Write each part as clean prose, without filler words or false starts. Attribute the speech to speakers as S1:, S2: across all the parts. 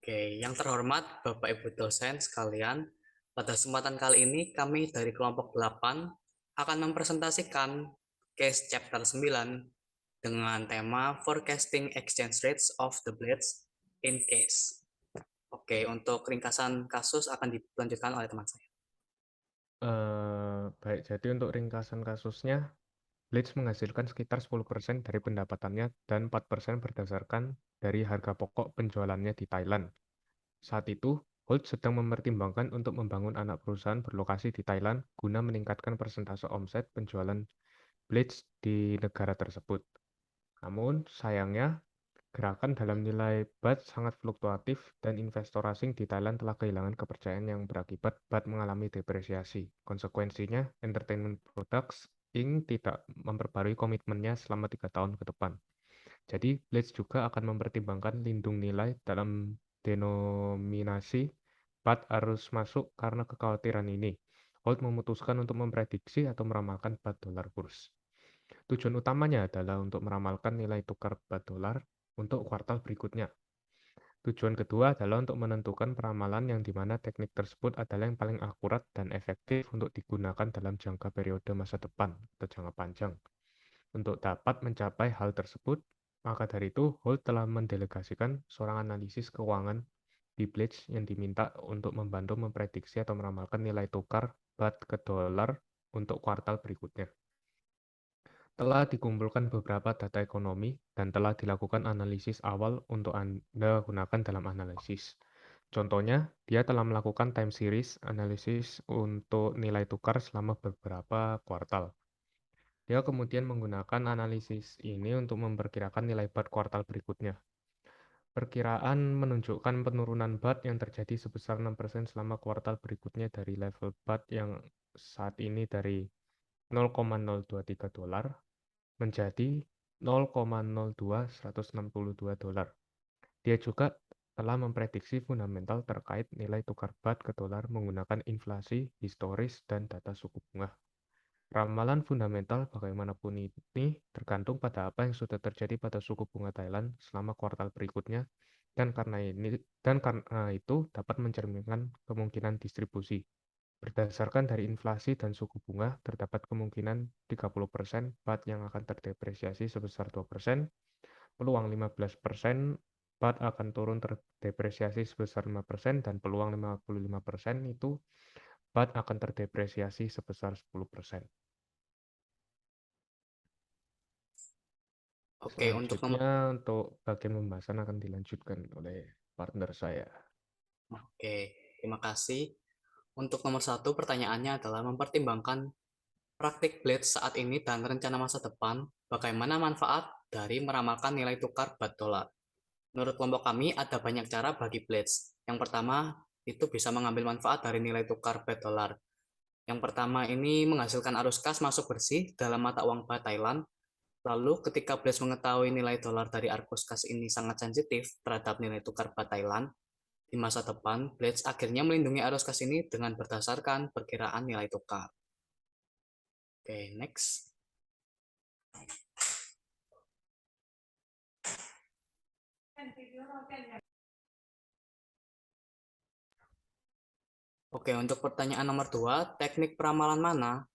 S1: Oke, yang terhormat Bapak Ibu dosen sekalian, pada kesempatan kali ini kami dari kelompok 8 akan mempresentasikan case chapter 9 dengan tema Forecasting Exchange Rates of the Blades in Case. Oke, untuk ringkasan kasus akan dilanjutkan oleh teman saya.
S2: Baik, jadi untuk ringkasan kasusnya, Blitz menghasilkan sekitar 10% dari pendapatannya dan 4% berdasarkan dari harga pokok penjualannya di Thailand. Saat itu, Holt sedang mempertimbangkan untuk membangun anak perusahaan berlokasi di Thailand guna meningkatkan persentase omset penjualan Blitz di negara tersebut. Namun, sayangnya, gerakan dalam nilai BAT sangat fluktuatif dan investor asing di Thailand telah kehilangan kepercayaan yang berakibat BAT mengalami depresiasi. Konsekuensinya, Entertainment Products Inc. tidak memperbarui komitmennya selama 3 tahun ke depan. Jadi, Blitz juga akan mempertimbangkan lindung nilai dalam denominasi BAT harus masuk karena kekhawatiran ini. Holt memutuskan untuk memprediksi atau meramalkan BAT dolar kurs. Tujuan utamanya adalah untuk meramalkan nilai tukar BAT dolar untuk kuartal berikutnya. Tujuan kedua adalah untuk menentukan peramalan yang dimana teknik tersebut adalah yang paling akurat dan efektif untuk digunakan dalam jangka periode masa depan atau jangka panjang. Untuk dapat mencapai hal tersebut, maka dari itu Holt telah mendelegasikan seorang analisis keuangan di Blitz yang diminta untuk membantu memprediksi atau meramalkan nilai tukar BAT ke dolar untuk kuartal berikutnya. Telah dikumpulkan beberapa data ekonomi dan telah dilakukan analisis awal untuk Anda gunakan dalam analisis. Contohnya, dia telah melakukan time series analisis untuk nilai tukar selama beberapa kuartal. Dia kemudian menggunakan analisis ini untuk memperkirakan nilai BAT kuartal berikutnya. Perkiraan menunjukkan penurunan BAT yang terjadi sebesar 6% selama kuartal berikutnya dari level BAT yang saat ini dari 0,023 dolar menjadi 0,02162 dolar. Dia juga telah memprediksi fundamental terkait nilai tukar BAT ke dolar menggunakan inflasi, historis, dan data suku bunga. Ramalan fundamental bagaimanapun ini tergantung pada apa yang sudah terjadi pada suku bunga Thailand selama kuartal berikutnya dan karena itu dapat mencerminkan kemungkinan distribusi. Berdasarkan dari inflasi dan suku bunga, terdapat kemungkinan 30% BAT yang akan terdepresiasi sebesar 2%, peluang 15% BAT akan turun terdepresiasi sebesar 5%, dan peluang 55% itu BAT akan terdepresiasi sebesar 10%.
S1: Oke, untuk nomor
S2: Selanjutnya, untuk bagian pembahasan akan dilanjutkan oleh partner saya.
S1: Oke, terima kasih. Untuk nomor satu pertanyaannya adalah mempertimbangkan praktik blade saat ini dan rencana masa depan, bagaimana manfaat dari meramalkan nilai tukar BAT dolar. Menurut kelompok kami, ada banyak cara bagi blades. Yang pertama, itu bisa mengambil manfaat dari nilai tukar BAT dolar. Yang pertama ini menghasilkan arus kas masuk bersih dalam mata uang baht Thailand. Lalu ketika blades mengetahui nilai dolar dari arus kas ini sangat sensitif terhadap nilai tukar baht Thailand, di masa depan, blades akhirnya melindungi arus kas ini dengan berdasarkan perkiraan nilai tukar. Oke, next. Oke, untuk pertanyaan nomor 2, teknik peramalan mana,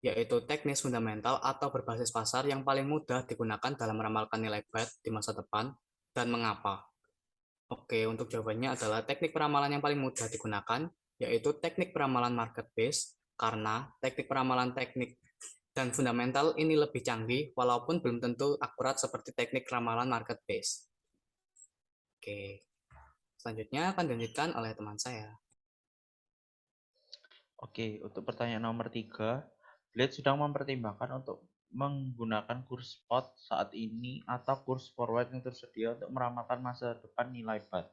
S1: yaitu teknis fundamental atau berbasis pasar yang paling mudah digunakan dalam meramalkan nilai BAT di masa depan, dan mengapa? Oke, untuk jawabannya adalah teknik peramalan yang paling mudah digunakan, yaitu teknik peramalan market base, karena teknik peramalan teknik dan fundamental ini lebih canggih, walaupun belum tentu akurat seperti teknik ramalan market base. Oke, selanjutnya akan dilanjutkan oleh teman saya.
S3: Oke, untuk pertanyaan nomor 3, Blade sedang mempertimbangkan untuk menggunakan kurs spot saat ini atau kurs forward yang tersedia untuk meramalkan masa depan nilai BAT.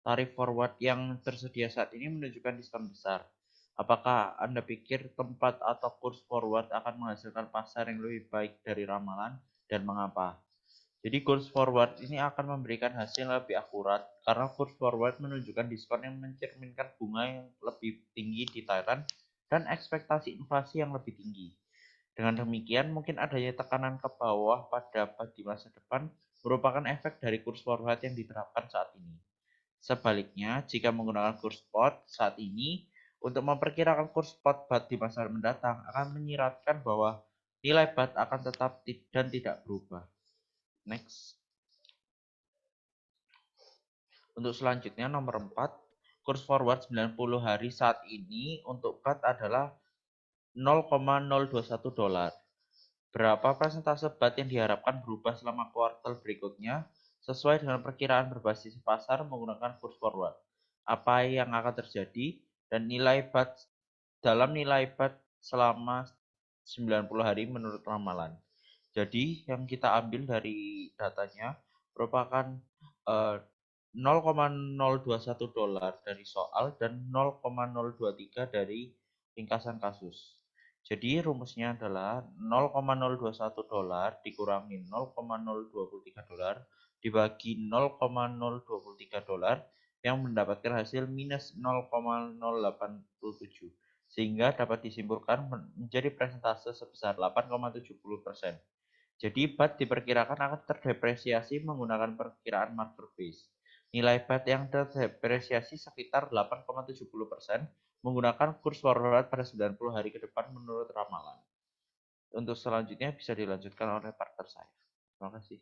S3: Tarif forward yang tersedia saat ini menunjukkan diskon besar. Apakah Anda pikir tempat atau kurs forward akan menghasilkan pasar yang lebih baik dari ramalan, dan mengapa? Jadi kurs forward ini akan memberikan hasil yang lebih akurat karena kurs forward menunjukkan diskon yang mencerminkan bunga yang lebih tinggi di Thailand dan ekspektasi inflasi yang lebih tinggi. Dengan demikian, mungkin adanya tekanan ke bawah pada BAT di masa depan merupakan efek dari kurs forward yang diterapkan saat ini. Sebaliknya, jika menggunakan kurs spot saat ini, untuk memperkirakan kurs spot BAT di masa mendatang akan menyiratkan bahwa nilai BAT akan tetap dan tidak berubah. Next. Untuk selanjutnya nomor 4, kurs forward 90 hari saat ini untuk BAT adalah 0,021 dolar. Berapa persentase BAT yang diharapkan berubah selama kuartal berikutnya sesuai dengan perkiraan berbasis pasar menggunakan kurs forward. Apa yang akan terjadi dan nilai BAT dalam nilai BAT selama 90 hari menurut ramalan. Jadi yang kita ambil dari datanya merupakan 0,021 dolar dari soal dan 0,023 dari ringkasan kasus. Jadi rumusnya adalah 0,021 dolar dikurangi 0,023 dolar dibagi 0,023 dolar yang mendapatkan hasil minus 0,087 sehingga dapat disimpulkan menjadi persentase sebesar 8,70%. Jadi BAT diperkirakan akan terdepresiasi menggunakan perkiraan marker base. Nilai BAT yang terdepresiasi sekitar 8,70% menggunakan kurs forward pada 90 hari ke depan menurut ramalan. Untuk selanjutnya bisa dilanjutkan oleh partner saya. Terima kasih.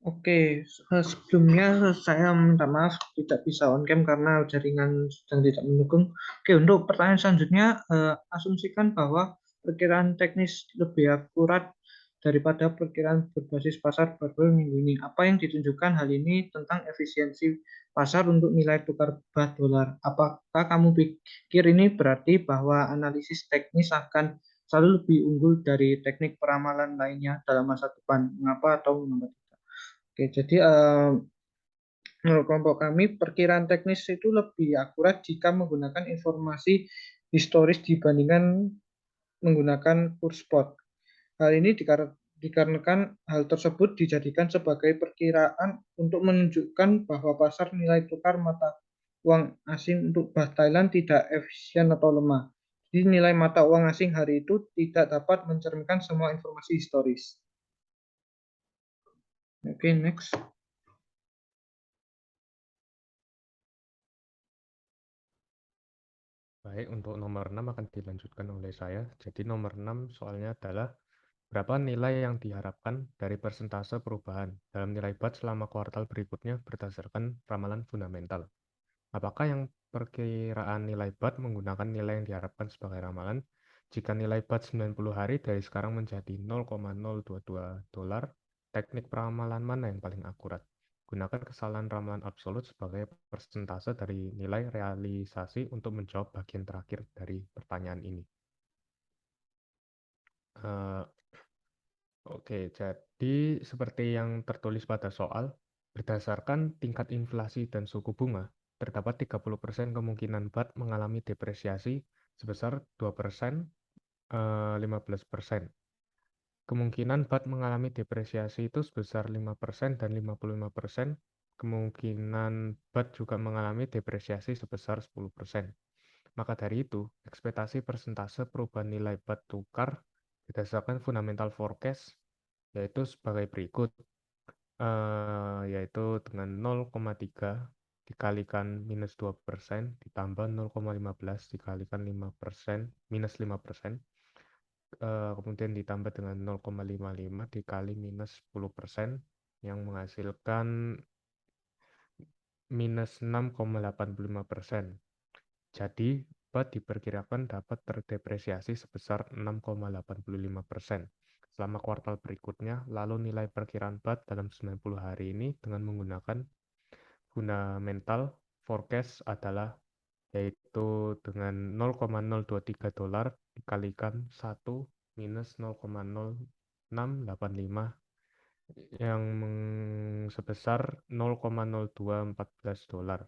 S4: Oke, sebelumnya saya minta maaf tidak bisa on cam karena jaringan sedang tidak mendukung. Oke, untuk pertanyaan selanjutnya, asumsikan bahwa perkiraan teknis lebih akurat daripada perkiraan berbasis pasar baru minggu ini. Apa yang ditunjukkan hal ini tentang efisiensi pasar untuk nilai tukar baht dolar? Apakah kamu pikir ini berarti bahwa analisis teknis akan selalu lebih unggul dari teknik peramalan lainnya dalam masa depan? Mengapa atau mengapa? Oke, jadi menurut kelompok kami, perkiraan teknis itu lebih akurat jika menggunakan informasi historis dibandingkan menggunakan kurs spot. Hal ini dikarenakan hal tersebut dijadikan sebagai perkiraan untuk menunjukkan bahwa pasar nilai tukar mata uang asing untuk baht Thailand tidak efisien atau lemah. Jadi nilai mata uang asing hari itu tidak dapat mencerminkan semua informasi historis. Oke, next.
S2: Baik, untuk nomor 6 akan dilanjutkan oleh saya. Jadi nomor 6 soalnya adalah berapa nilai yang diharapkan dari persentase perubahan dalam nilai BAT selama kuartal berikutnya berdasarkan ramalan fundamental. Apakah yang perkiraan nilai BAT menggunakan nilai yang diharapkan sebagai ramalan? Jika nilai BAT 90 hari dari sekarang menjadi 0,022 dolar, teknik peramalan mana yang paling akurat? Gunakan kesalahan ramalan absolut sebagai persentase dari nilai realisasi untuk menjawab bagian terakhir dari pertanyaan ini. Oke, jadi seperti yang tertulis pada soal, berdasarkan tingkat inflasi dan suku bunga, terdapat 30% kemungkinan BAT mengalami depresiasi sebesar 2%, 15%. Kemungkinan BAT mengalami depresiasi itu sebesar 5% dan 55%. Kemungkinan BAT juga mengalami depresiasi sebesar 10%. Maka dari itu, ekspektasi persentase perubahan nilai BAT tukar berdasarkan fundamental forecast yaitu sebagai berikut, yaitu dengan 0,3 dikalikan minus 2% ditambah 0,15 dikalikan 5% minus 5%, kemudian ditambah dengan 0,55 dikali minus 10% yang menghasilkan minus 6,85%. Jadi, BAT diperkirakan dapat terdepresiasi sebesar 6,85% selama kuartal berikutnya, lalu nilai perkiraan BAT dalam 90 hari ini dengan menggunakan fundamental forecast adalah yaitu dengan 0,023 dolar dikalikan 1 minus 0,0685 yang sebesar 0,0214 dolar.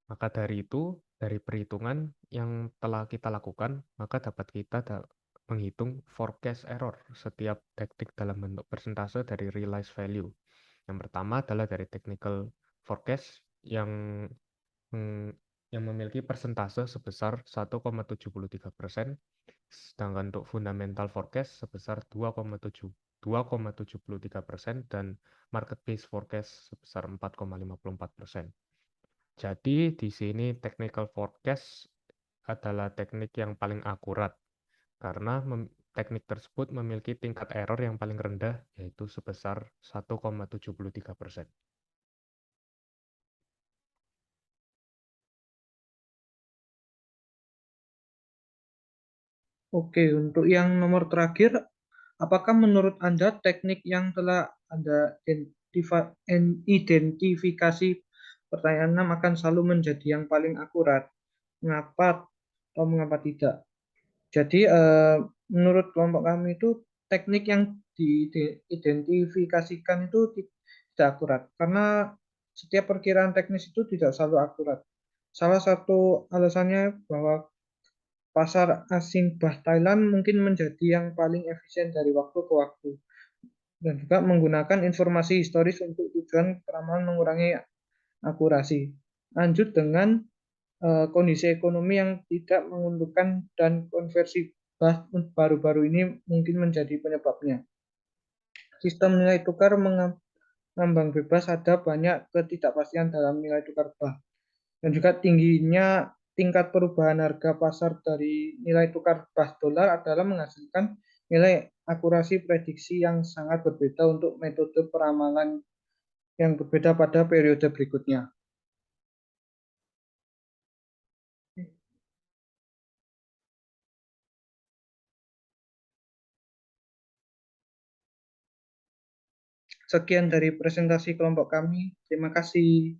S2: Maka dari itu, dari perhitungan yang telah kita lakukan, maka dapat kita menghitung forecast error setiap teknik dalam bentuk persentase dari realized value. Yang pertama adalah dari technical forecast yang memiliki persentase sebesar 1,73%, Sedangkan untuk fundamental forecast sebesar 2,73% dan market based forecast sebesar 4,54%. Jadi di sini technical forecast adalah teknik yang paling akurat karena teknik tersebut memiliki tingkat error yang paling rendah yaitu sebesar 1,73%.
S4: Oke, untuk yang nomor terakhir, apakah menurut Anda teknik yang telah Anda identifikasi pertanyaan 6 akan selalu menjadi yang paling akurat? Mengapa atau mengapa tidak? Jadi menurut kelompok kami itu teknik yang diidentifikasikan itu tidak akurat karena setiap perkiraan teknis itu tidak selalu akurat. Salah satu alasannya bahwa pasar asing Thailand mungkin menjadi yang paling efisien dari waktu ke waktu dan juga menggunakan informasi historis untuk tujuan peramalan mengurangi akurasi. Lanjut dengan kondisi ekonomi yang tidak menguntungkan dan konversi baru-baru ini mungkin menjadi penyebabnya. Sistem nilai tukar mengambang bebas, ada banyak ketidakpastian dalam nilai tukar bah. Dan juga tingginya tingkat perubahan harga pasar dari nilai tukar bah dolar adalah menghasilkan nilai akurasi prediksi yang sangat berbeda untuk metode peramalan yang berbeda pada periode berikutnya. Sekian dari presentasi kelompok kami. Terima kasih.